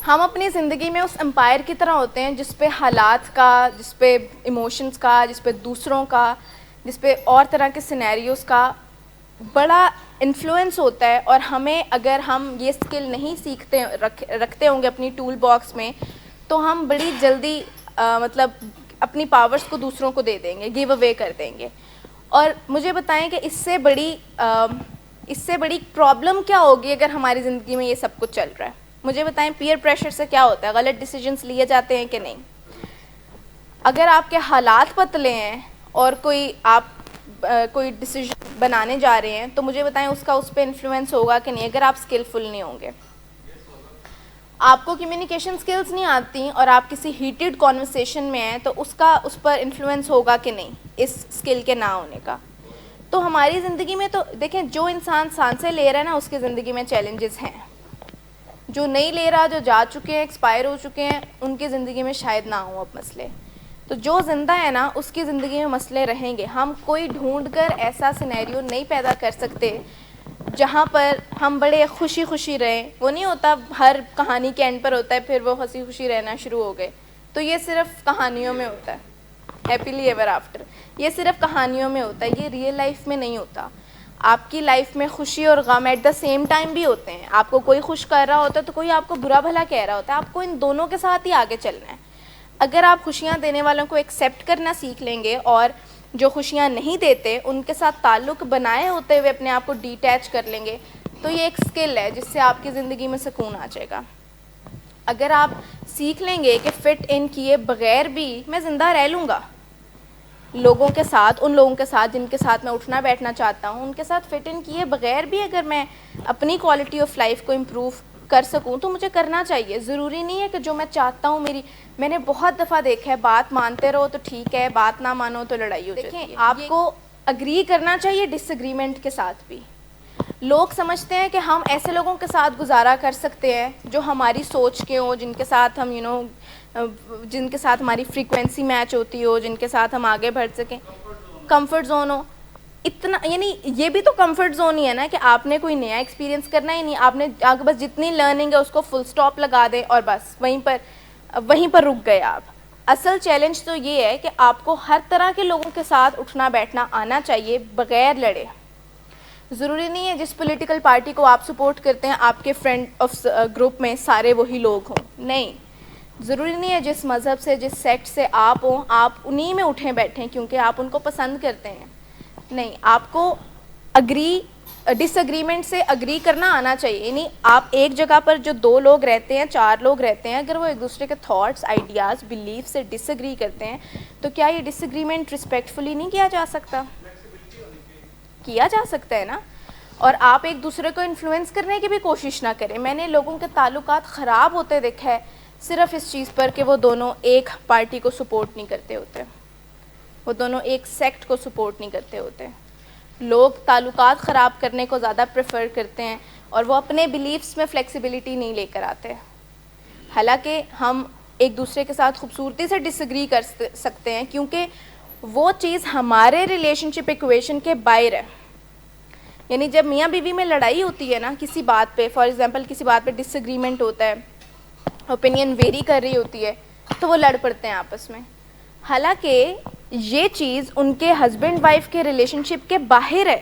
ہم اپنی زندگی میں اس امپائر کی طرح ہوتے ہیں جس پہ حالات کا، جس پہ ایموشنز کا، جس پہ دوسروں کا، جس پہ اور طرح کے سینیریوز کا بڑا انفلوئنس ہوتا ہے. اور ہمیں اگر ہم یہ اسکل نہیں سیکھتے رکھتے ہوں گے اپنی ٹول باکس میں تو ہم بڑی جلدی مطلب اپنی پاورز کو دوسروں کو دے دیں گے، گیو اوے کر دیں گے. اور مجھے بتائیں کہ اس سے بڑی پرابلم کیا ہوگی اگر ہماری زندگی میں یہ سب کچھ چل رہا ہے. مجھے بتائیں پیئر پریشر سے کیا ہوتا ہے، غلط ڈیسیجنس لیے جاتے ہیں کہ نہیں. اگر آپ کے حالات پتلے ہیں اور کوئی ڈیسیجن بنانے جا رہے ہیں تو مجھے بتائیں اس پہ انفلوئنس ہوگا کہ نہیں اگر آپ اسکلفل نہیں ہوں گے. آپ کو کمیونیکیشن سکلز نہیں آتی اور آپ کسی ہیٹڈ کانورسیشن میں ہیں تو اس پر انفلوئنس ہوگا کہ نہیں اس اسکل کے نہ ہونے کا. تو ہماری زندگی میں تو دیکھیں جو انسان سانسیں لے رہا ہے نا اس کی زندگی میں چیلنجز ہیں. جو نہیں لے رہا، جو جا چکے ہیں، ایکسپائر ہو چکے ہیں، ان کی زندگی میں شاید نہ ہوں اب مسئلے. تو جو زندہ ہے نا اس کی زندگی میں مسئلے رہیں گے. ہم کوئی ڈھونڈ کر ایسا سینیریو نہیں پیدا کر سکتے جہاں پر ہم بڑے خوشی خوشی رہیں. وہ نہیں ہوتا ہر کہانی کے اینڈ پر ہوتا ہے پھر وہ ہنسی خوشی رہنا شروع ہو گئے. تو یہ صرف کہانیوں میں ہوتا ہے، ہیپیلی ایور آفٹر. یہ صرف کہانیوں میں ہوتا ہے، یہ ریئل لائف میں نہیں ہوتا. آپ کی لائف میں خوشی اور غم ایٹ دا سیم ٹائم بھی ہوتے ہیں. آپ کو کوئی خوش کر رہا ہوتا ہے تو کوئی آپ کو برا بھلا کہہ رہا ہوتا ہے. آپ کو ان دونوں کے ساتھ ہی آگے چلنا ہے. اگر آپ خوشیاں دینے والوں کو ایکسیپٹ کرنا سیکھ لیں گے اور جو خوشیاں نہیں دیتے ان کے ساتھ تعلق بنائے ہوتے ہوئے اپنے آپ کو ڈیٹیچ کر لیں گے تو یہ ایک اسکل ہے جس سے آپ کی زندگی میں سکون آ جائے گا. اگر آپ سیکھ لیں گے کہ فٹ ان کیے بغیر بھی میں زندہ رہ لوں گا لوگوں کے ساتھ، ان لوگوں کے ساتھ جن کے ساتھ میں اٹھنا بیٹھنا چاہتا ہوں، ان کے ساتھ فٹ ان کیے بغیر بھی اگر میں اپنی کوالٹی آف لائف کو امپروو کر سکوں تو مجھے کرنا چاہیے. ضروری نہیں ہے کہ جو میں چاہتا ہوں میں نے بہت دفعہ دیکھا ہے بات مانتے رہو تو ٹھیک ہے، بات نہ مانو تو لڑائی ہو جاتی ہے. دیکھیں آپ کو اگری کرنا چاہیے ڈس ایگریمنٹ کے ساتھ بھی. لوگ سمجھتے ہیں کہ ہم ایسے لوگوں کے ساتھ گزارا کر سکتے ہیں جو ہماری سوچ کے ہوں، جن کے ساتھ ہم جن کے ساتھ ہماری فریکوینسی میچ ہوتی ہو، جن کے ساتھ ہم آگے بڑھ سکیں. کمفرٹ زون ہو اتنا، یعنی یہ بھی تو کمفرٹ زون ہی ہے نا کہ آپ نے کوئی نیا ایکسپیرینس کرنا ہی نہیں. آپ نے بس جتنی لرننگ ہے اس کو فل سٹاپ لگا دیں اور بس وہیں پر رک گئے آپ. اصل چیلنج تو یہ ہے کہ آپ کو ہر طرح کے لوگوں کے ساتھ اٹھنا بیٹھنا آنا چاہیے بغیر لڑے. ضروری نہیں ہے جس پولیٹیکل پارٹی کو آپ سپورٹ کرتے ہیں آپ کے فرینڈ آف گروپ میں سارے وہی لوگ ہوں. نہیں، ضروری نہیں ہے جس مذہب سے، جس سیکٹ سے آپ ہوں آپ انہی میں اٹھیں بیٹھیں کیونکہ آپ ان کو پسند کرتے ہیں. نہیں، آپ کو ڈس ایگریمنٹ سے اگری کرنا آنا چاہیے. یعنی آپ ایک جگہ پر جو 2 لوگ رہتے ہیں، 4 لوگ رہتے ہیں، اگر وہ ایک دوسرے کے تھاٹس، آئیڈیاز، بلیف سے ڈس ایگری کرتے ہیں تو کیا یہ ڈس ایگریمنٹ ریسپیکٹفلی نہیں کیا جا سکتا؟ کیا جا سکتا ہے نا. اور آپ ایک دوسرے کو انفلوئنس کرنے کی بھی کوشش نہ کریں. میں نے لوگوں کے تعلقات خراب ہوتے دیکھا ہے صرف اس چیز پر کہ وہ دونوں ایک پارٹی کو سپورٹ نہیں کرتے ہوتے، وہ دونوں ایک سیکٹ کو سپورٹ نہیں کرتے ہوتے. لوگ تعلقات خراب کرنے کو زیادہ پریفر کرتے ہیں اور وہ اپنے بلیفس میں فلیکسیبلٹی نہیں لے کر آتے. حالانکہ ہم ایک دوسرے کے ساتھ خوبصورتی سے ڈس ایگری کر سکتے ہیں کیونکہ وہ چیز ہمارے ریلیشن شپ ایکویشن کے باہر ہے. یعنی جب میاں بیوی میں لڑائی ہوتی ہے نا کسی بات پہ، فار ایگزامپل کسی بات پہ ڈس ایگریمنٹ ہوتا ہے، اوپینین ویری کر رہی ہوتی ہے تو وہ لڑ پڑتے ہیں آپس میں. حالانکہ یہ چیز ان کے ہسبینڈ وائف کے ریلیشن شپ کے باہر ہے.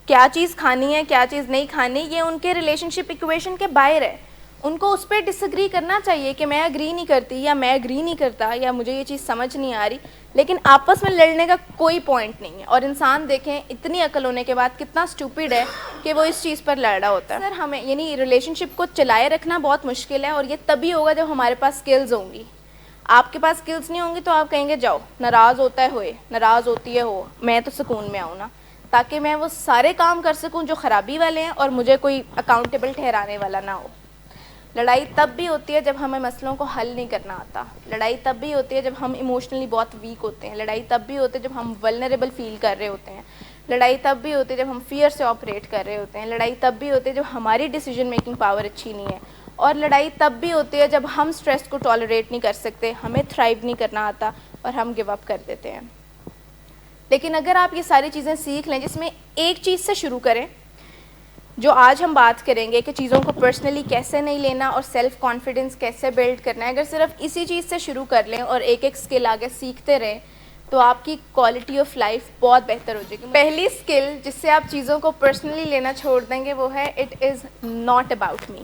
کیا چیز کھانی ہے، کیا چیز نہیں کھانی، یہ ان کے ریلیشن شپ ایکویشن کے باہر ہے. ان کو اس پہ ڈس ایگری کرنا چاہیے کہ میں اگری نہیں کرتی یا میں اگری نہیں کرتا یا مجھے یہ چیز سمجھ نہیں آ رہی، لیکن آپس میں لڑنے کا کوئی پوائنٹ نہیں ہے. اور انسان دیکھیں اتنی عقل ہونے کے بعد کتنا اسٹوپڈ ہے کہ وہ اس چیز پر لڑ رہا ہوتا ہے. سر ہمیں یعنی ریلیشن شپ کو چلائے رکھنا بہت مشکل ہے اور یہ تبھی ہوگا جب ہمارے پاس اسکلز ہوں گی. آپ کے پاس اسکلز نہیں ہوں گی تو آپ کہیں گے جاؤ ناراض ہوتا ہے ہوئے، ناراض ہوتی ہے ہو، میں تو سکون میں آؤں نا، تاکہ میں وہ سارے کام کر سکوں جو خرابی والے ہیں اور مجھے کوئی اکاؤنٹیبل ٹھہرانے والا نہ ہو. لڑائی تب بھی ہوتی ہے جب ہمیں مسئلوں کو حل نہیں کرنا آتا. لڑائی تب بھی ہوتی ہے جب ہم ایموشنلی بہت ویک ہوتے ہیں. لڑائی تب بھی ہوتی ہے جب ہم ولنریبل فیل کر رہے ہوتے ہیں. لڑائی تب بھی ہوتی ہے جب ہم فیئر سے آپریٹ کر رہے ہوتے ہیں. لڑائی تب بھی ہوتی ہے جب ہماری ڈیسیجن میکنگ پاور اچھی نہیں ہے. اور لڑائی تب بھی ہوتی ہے جب ہم سٹریس کو ٹالریٹ نہیں کر سکتے، ہمیں تھرائیو نہیں کرنا آتا اور ہم گیو اپ کر دیتے ہیں. لیکن اگر آپ یہ ساری چیزیں سیکھ لیں، جس میں ایک چیز سے شروع کریں، جو آج ہم بات کریں گے کہ چیزوں کو پرسنلی کیسے نہیں لینا اور سیلف کانفیڈنس کیسے بلڈ کرنا ہے، اگر صرف اسی چیز سے شروع کر لیں اور ایک ایک اسکل آگے سیکھتے رہیں تو آپ کی کوالٹی آف لائف بہت بہتر ہو جائے گی. پہلی اسکل جس سے آپ چیزوں کو پرسنلی لینا چھوڑ دیں گے وہ ہے اٹ از ناٹ اباؤٹ می.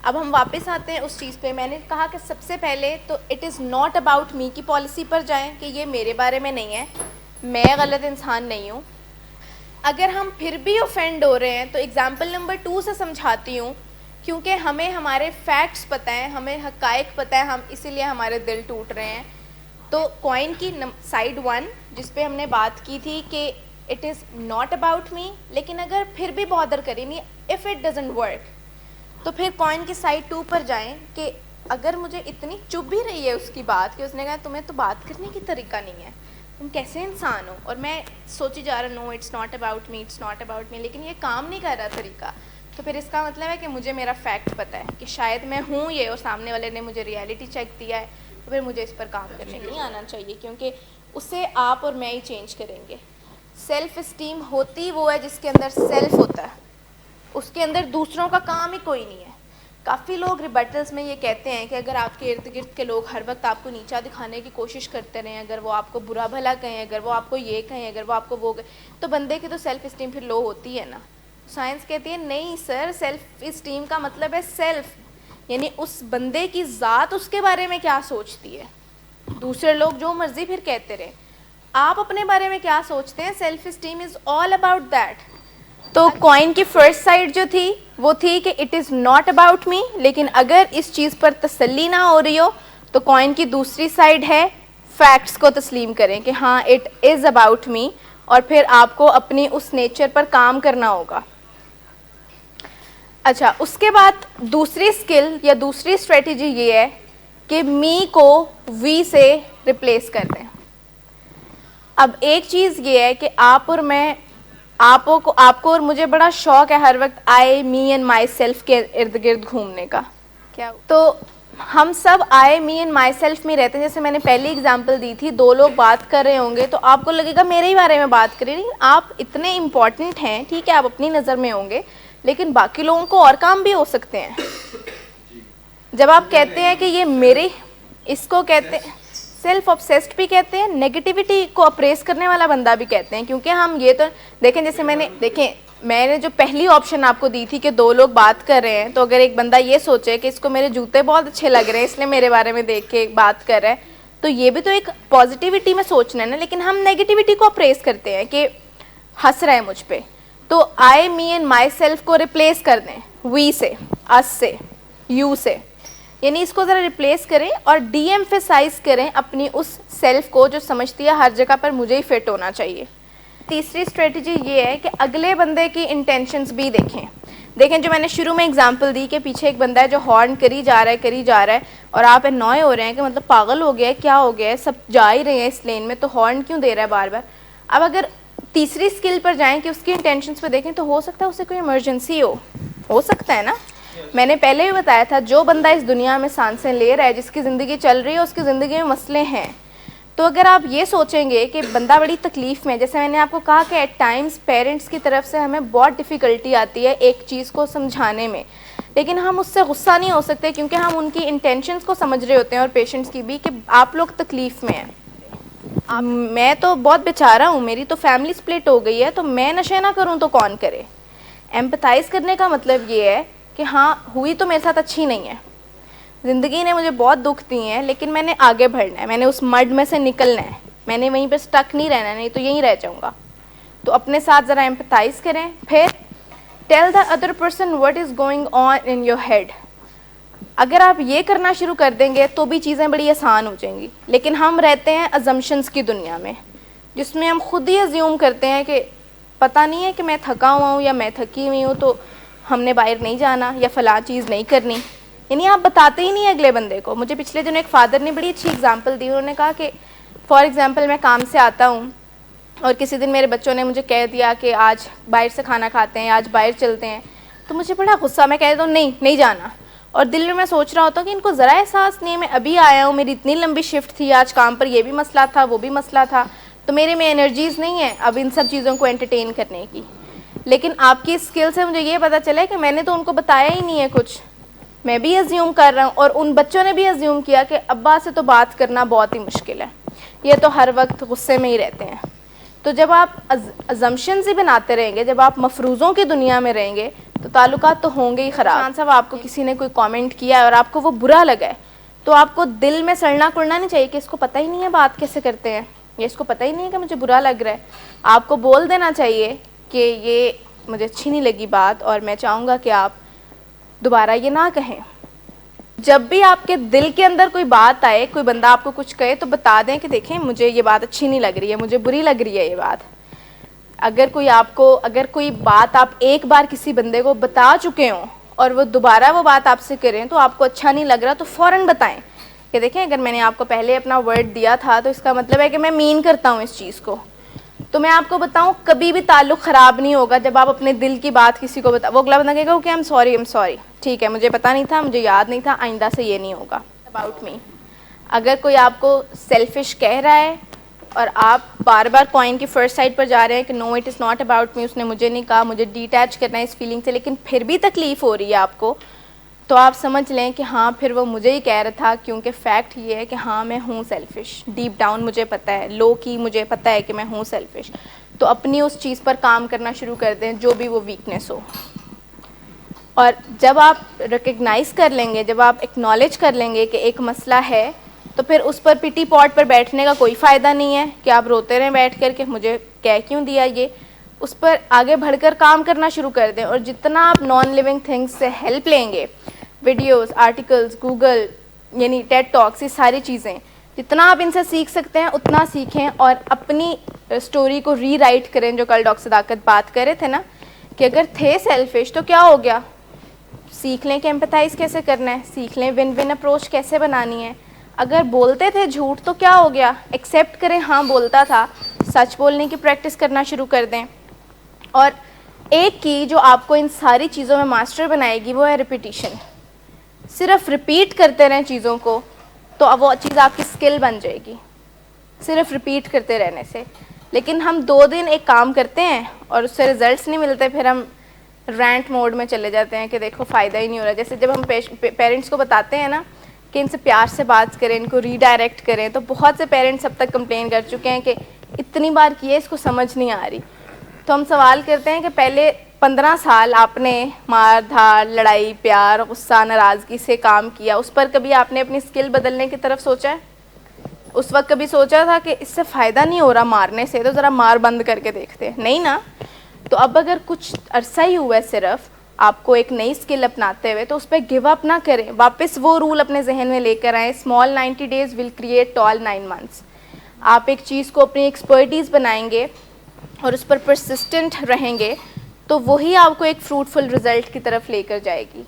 اب ہم واپس آتے ہیں اس چیز پہ. میں نے کہا کہ سب سے پہلے تو اٹ از ناٹ اباؤٹ می کی پالیسی پر جائیں کہ یہ میرے بارے میں نہیں ہے, میں غلط انسان نہیں ہوں. اگر ہم پھر بھی اوفینڈ ہو رہے ہیں تو ایگزامپل نمبر 2 سے سمجھاتی ہوں, کیونکہ ہمیں ہمارے فیکٹس پتہ ہیں, ہمیں حقائق پتہ ہے, ہم اسی لیے ہمارے دل ٹوٹ رہے ہیں. تو کوائن کی سائڈ 1 جس پہ ہم نے بات کی تھی کہ it is not about me, لیکن اگر پھر بھی بادر کریں نہیں, اف اٹ ڈزنٹ ورک, تو پھر کوائن کی سائڈ 2 پر جائیں کہ اگر مجھے اتنی چبھ بھی رہی ہے اس کی بات کہ اس نے کہا تمہیں تو بات کرنے کی طریقہ نہیں ہے, تم کیسے انسان ہو, اور میں سوچی جا رہا no it's not about me, it's not about me, لیکن یہ کام نہیں کر رہا طریقہ, تو پھر اس کا مطلب ہے کہ مجھے میرا فیکٹ پتہ ہے کہ شاید میں ہوں یہ, اور سامنے والے نے مجھے ریالٹی چیک دیا ہے, تو پھر مجھے اس پر کام کرنے نہیں آنا چاہیے, کیونکہ اسے آپ اور میں ہی چینج کریں گے. سیلف اسٹیم ہوتی وہ ہے جس کے اندر سیلف ہوتا ہے, اس کے اندر دوسروں کا کام ہی کوئی نہیں ہے. کافی لوگ ریبٹلز میں یہ کہتے ہیں کہ اگر آپ کے ارد گرد کے لوگ ہر وقت آپ کو نیچا دکھانے کی کوشش کرتے رہیں, اگر وہ آپ کو برا بھلا کہیں, اگر وہ آپ کو یہ کہیں, اگر وہ آپ کو وہ کہیں, تو بندے کی تو سیلف اسٹیم پھر لو ہوتی ہے نا. سائنس کہتی ہے نہیں سر, سیلف اسٹیم کا مطلب ہے سیلف, یعنی اس بندے کی ذات اس کے بارے میں کیا سوچتی ہے. دوسرے لوگ جو مرضی پھر کہتے رہے, آپ اپنے بارے میں کیا سوچتے ہیں. Self esteem is all about that. تو کوائن کی فرسٹ سائڈ جو تھی وہ تھی کہ it is not about me, لیکن اگر اس چیز پر تسلی نہ ہو رہی ہو تو کوائن کی دوسری سائڈ ہے فیکٹس کو تسلیم کریں کہ ہاں اٹ از اباؤٹ می, اور پھر آپ کو اپنی اس نیچر پر کام کرنا ہوگا. اچھا, اس کے بعد دوسری اسکل یا دوسری اسٹریٹجی یہ ہے کہ می کو وی سے ریپلیس کر دیں. اب ایک چیز یہ ہے کہ آپ اور میں, آپ کو اور مجھے بڑا شوق ہے ہر وقت آئی می اینڈ مائی سیلف کے ارد گرد گھومنے کا. کیا تو ہم سب آئی می اینڈ مائی سیلف میں رہتے ہیں. جیسے میں نے پہلی اگزامپل دی تھی, 2 لوگ بات کر رہے ہوں گے تو آپ کو لگے گا میرے ہی بارے میں بات کریں, نہیں آپ اتنے امپورٹنٹ ہیں, ٹھیک ہے آپ اپنی نظر میں ہوں گے, لیکن باقی لوگوں کو اور کام بھی ہو سکتے ہیں. جب آپ کہتے ہیں کہ یہ میرے, اس کو کہتے ہیں سیلف obsessed بھی کہتے ہیں, نیگیٹیوٹی کو اپریس کرنے والا بندہ بھی کہتے ہیں, کیونکہ ہم یہ تو دیکھیں, جیسے میں نے جو پہلی آپشن آپ کو دی تھی کہ 2 لوگ بات کر رہے ہیں, تو اگر ایک بندہ یہ سوچے کہ اس کو میرے جوتے بہت اچھے لگ رہے ہیں اس لیے میرے بارے میں دیکھ کے بات کر رہا ہے, تو یہ بھی تو ایک پازیٹیوٹی میں سوچنا ہے نا. لیکن ہم نیگیٹیوٹی کو اپریس کرتے ہیں کہ ہنس رہے ہیں مجھ پہ, تو آئی می اینڈ مائی سیلف کو ریپلیس کر دیں وی سے, اس سے, یو سے, یعنی اس کو ذرا ریپلیس کریں اور ڈی ایمفیسائز کریں اپنی اس سیلف کو جو سمجھتی ہے ہر جگہ پر مجھے ہی فٹ ہونا چاہیے. تیسری اسٹریٹجی یہ ہے کہ اگلے بندے کی انٹینشنز بھی دیکھیں جو میں نے شروع میں اگزامپل دی کہ پیچھے ایک بندہ ہے جو ہارن کری جا رہا ہے اور آپ انوائے ہو رہے ہیں کہ مطلب پاگل ہو گیا ہے, کیا ہو گیا ہے, سب جا ہی رہے ہیں اس لین میں, تو ہارن کیوں دے رہا ہے بار بار. اب اگر تیسری اسکل پر جائیں کہ اس کی انٹینشنز پہ دیکھیں, تو ہو سکتا ہے اسے کوئی ایمرجنسی ہو سکتا ہے نا. میں نے پہلے بھی بتایا تھا, جو بندہ اس دنیا میں سانسیں لے رہا ہے, جس کی زندگی چل رہی ہے, اس کی زندگی میں مسئلے ہیں. تو اگر آپ یہ سوچیں گے کہ بندہ بڑی تکلیف میں, جیسے میں نے آپ کو کہا کہ ایٹ ٹائمز پیرنٹس کی طرف سے ہمیں بہت ڈیفیکلٹی آتی ہے ایک چیز کو سمجھانے میں, لیکن ہم اس سے غصہ نہیں ہو سکتے کیونکہ ہم ان کی انٹینشنز کو سمجھ رہے ہوتے ہیں, اور پیشنٹس کی بھی, کہ آپ لوگ تکلیف میں ہیں. میں تو بہت بیچارہ ہوں, میری تو فیملی سپلٹ ہو گئی ہے, تو میں نشے نہ کروں تو کون کرے. ایمپتھائز کرنے کا مطلب یہ ہے کہ ہاں ہوئی تو میرے ساتھ اچھی نہیں ہے, زندگی نے مجھے بہت دکھ دی ہیں, لیکن میں نے آگے بڑھنا ہے, میں نے اس مڈ میں سے نکلنا ہے, میں نے وہیں پہ سٹک نہیں رہنا, نہیں تو یہیں رہ جاؤں گا. تو اپنے ساتھ ذرا ایمپتھائز کریں. پھر tell the other person what is going on in your head. اگر آپ یہ کرنا شروع کر دیں گے تو بھی چیزیں بڑی آسان ہو جائیں گی. لیکن ہم رہتے ہیں ازمپشنس کی دنیا میں, جس میں ہم خود ہی ازیوم کرتے ہیں کہ پتہ نہیں ہے کہ میں تھکا ہوا ہوں یا میں تھکی ہوئی ہوں, تو ہم نے باہر نہیں جانا یا فلاں چیز نہیں کرنی. یعنی آپ بتاتے ہی نہیں اگلے بندے کو. مجھے پچھلے دنوں ایک فادر نے بڑی اچھی اگزامپل دی. انہوں نے کہا کہ فار ایگزامپل میں کام سے آتا ہوں اور کسی دن میرے بچوں نے مجھے کہہ دیا کہ آج باہر سے کھانا کھاتے ہیں, آج باہر چلتے ہیں, تو مجھے بڑا غصہ, میں کہہ دیتا ہوں نہیں جانا. اور دل میں سوچ رہا ہوتا ہوں کہ ان کو ذرا احساس نہیں ہے, میں ابھی آیا ہوں, میری اتنی لمبی شفٹ تھی, آج کام پر یہ بھی مسئلہ تھا وہ بھی مسئلہ تھا, تو میرے میں انرجیز نہیں ہیں اب ان سب چیزوں کو انٹرٹین کرنے کی. لیکن آپ کی اسکل سے مجھے یہ پتہ چلا کہ میں نے تو ان کو بتایا ہی نہیں ہے کچھ, میں بھی ازیوم کر رہا ہوں, اور ان بچوں نے بھی ازیوم کیا کہ ابا سے تو بات کرنا بہت ہی مشکل ہے, یہ تو ہر وقت غصے میں ہی رہتے ہیں. تو جب آپ ازمپشنز ہی بناتے رہیں گے, جب آپ مفروضوں کی دنیا میں رہیں گے, تو تعلقات تو ہوں گے ہی خراب. خان صاحب, آپ کو کسی نے کوئی کامنٹ کیا ہے اور آپ کو وہ برا لگا ہے, تو آپ کو دل میں سڑنا کڑنا نہیں چاہیے کہ اس کو پتہ ہی نہیں ہے بات کیسے کرتے ہیں, یا اس کو پتہ ہی نہیں ہے کہ مجھے برا لگ رہا ہے. آپ کو بول دینا چاہیے کہ یہ مجھے اچھی نہیں لگی بات, اور میں چاہوں گا کہ آپ دوبارہ یہ نہ کہیں. جب بھی آپ کے دل کے اندر کوئی بات آئے, کوئی بندہ آپ کو کچھ کہے, تو بتا دیں کہ دیکھیں مجھے یہ بات اچھی نہیں لگ رہی ہے, مجھے بری لگ رہی ہے یہ بات. اگر کوئی بات آپ ایک بار کسی بندے کو بتا چکے ہوں اور وہ دوبارہ وہ بات آپ سے کریں تو آپ کو اچھا نہیں لگ رہا, تو فوراً بتائیں کہ دیکھیں اگر میں نے آپ کو پہلے اپنا ورڈ دیا تھا تو اس کا مطلب ہے کہ میں مین کرتا ہوں اس چیز کو. تو میں آپ کو بتاؤں, کبھی بھی تعلق خراب نہیں ہوگا جب آپ اپنے دل کی بات کسی کو وہ اگلا بندہ کہے گا کہ ایم سوری, ٹھیک ہے مجھے پتہ نہیں تھا, مجھے یاد نہیں تھا, آئندہ سے یہ نہیں ہوگا. اباؤٹ می, اگر کوئی آپ کو سیلفش کہہ رہا ہے اور آپ بار بار کوائن کی فرسٹ سائڈ پر جا رہے ہیں کہ no it is not about me, اس نے مجھے نہیں کہا, مجھے ڈیٹیچ کرنا ہے اس فیلنگ سے, لیکن پھر بھی تکلیف ہو رہی ہے آپ کو, تو آپ سمجھ لیں کہ ہاں پھر وہ مجھے ہی کہہ رہا تھا, کیونکہ فیکٹ یہ ہے کہ ہاں میں ہوں سیلفش, ڈیپ ڈاؤن مجھے پتہ ہے, لو کی مجھے پتہ ہے کہ میں ہوں سیلفش. تو اپنی اس چیز پر کام کرنا شروع کر دیں جو بھی وہ ویکنیس ہو. اور جب آپ ریکگنائز کر لیں گے, جب آپ ایکنالج کر لیں گے کہ ایک مسئلہ ہے, تو پھر اس پر پٹی پاٹ پر بیٹھنے کا کوئی فائدہ نہیں ہے کہ آپ روتے رہیں بیٹھ کر کہ مجھے کہہ کیوں دیا یہ. اس پر آگے بڑھ کر کام کرنا شروع کر دیں, اور جتنا آپ نان لیونگ تھنگس سے ہیلپ لیں گے, ویڈیوز, آرٹیکلز, گوگل, یعنی ٹیڈ ٹاکس, یہ ساری چیزیں جتنا آپ ان سے سیکھ سکتے ہیں اتنا سیکھیں, اور اپنی اسٹوری کو ری رائٹ کریں. جو کل ڈاکٹر صداقت بات کر رہے تھے نا کہ اگر تھے سیلفش تو کیا ہو گیا, سیکھ لیں کہ ایمپیتھائز کیسے کرنا ہے, سیکھ لیں ون ون اپروچ کیسے بنانی ہے. اگر بولتے تھے جھوٹ تو کیا ہو گیا, ایکسیپٹ کریں ہاں بولتا تھا, سچ بولنے کی پریکٹس کرنا شروع کر دیں. اور ایک کی جو آپ کو ان ساری چیزوں میں ماسٹر بنائے گی وہ ہے ریپیٹیشن. صرف ریپیٹ کرتے رہیں چیزوں کو تو اب وہ چیز آپ کی اسکل بن جائے گی, صرف ریپیٹ کرتے رہنے سے. لیکن ہم 2 دن ایک کام کرتے ہیں اور اس سے ریزلٹس نہیں ملتے, پھر ہم رینٹ موڈ میں چلے جاتے ہیں کہ دیکھو فائدہ ہی نہیں ہو رہا. جیسے جب ہم پیرنٹس کو بتاتے ہیں نا کہ ان سے پیار سے بات کریں, ان کو ری ڈائریکٹ کریں, تو بہت سے پیرنٹس اب تک کمپلین کر چکے ہیں کہ اتنی بار کیے اس کو سمجھ نہیں آ رہی. تو ہم سوال کرتے ہیں کہ پہلے 15 سال آپ نے مار دھاڑ, لڑائی, پیار, غصہ, ناراضگی سے کام کیا, اس پر کبھی آپ نے اپنی اسکل بدلنے کی طرف سوچا ہے؟ اس وقت کبھی سوچا تھا کہ اس سے فائدہ نہیں ہو رہا مارنے سے, تو ذرا مار بند کر کے دیکھتے ہیں, نہیں نا. تو اب اگر کچھ عرصہ ہی ہوا ہے صرف آپ کو ایک نئی اسکل اپناتے ہوئے, تو اس پہ گیو اپ نہ کریں, واپس وہ رول اپنے ذہن میں لے کر آئیں, small 90 days will create talc 9 months. آپ ایک چیز کو اپنی ایکسپرٹیز بنائیں گے اور اس پر پرسسٹنٹ رہیں گے, تو وہی آپ کو ایک فروٹفل رزلٹ کی طرف لے کر جائے گی.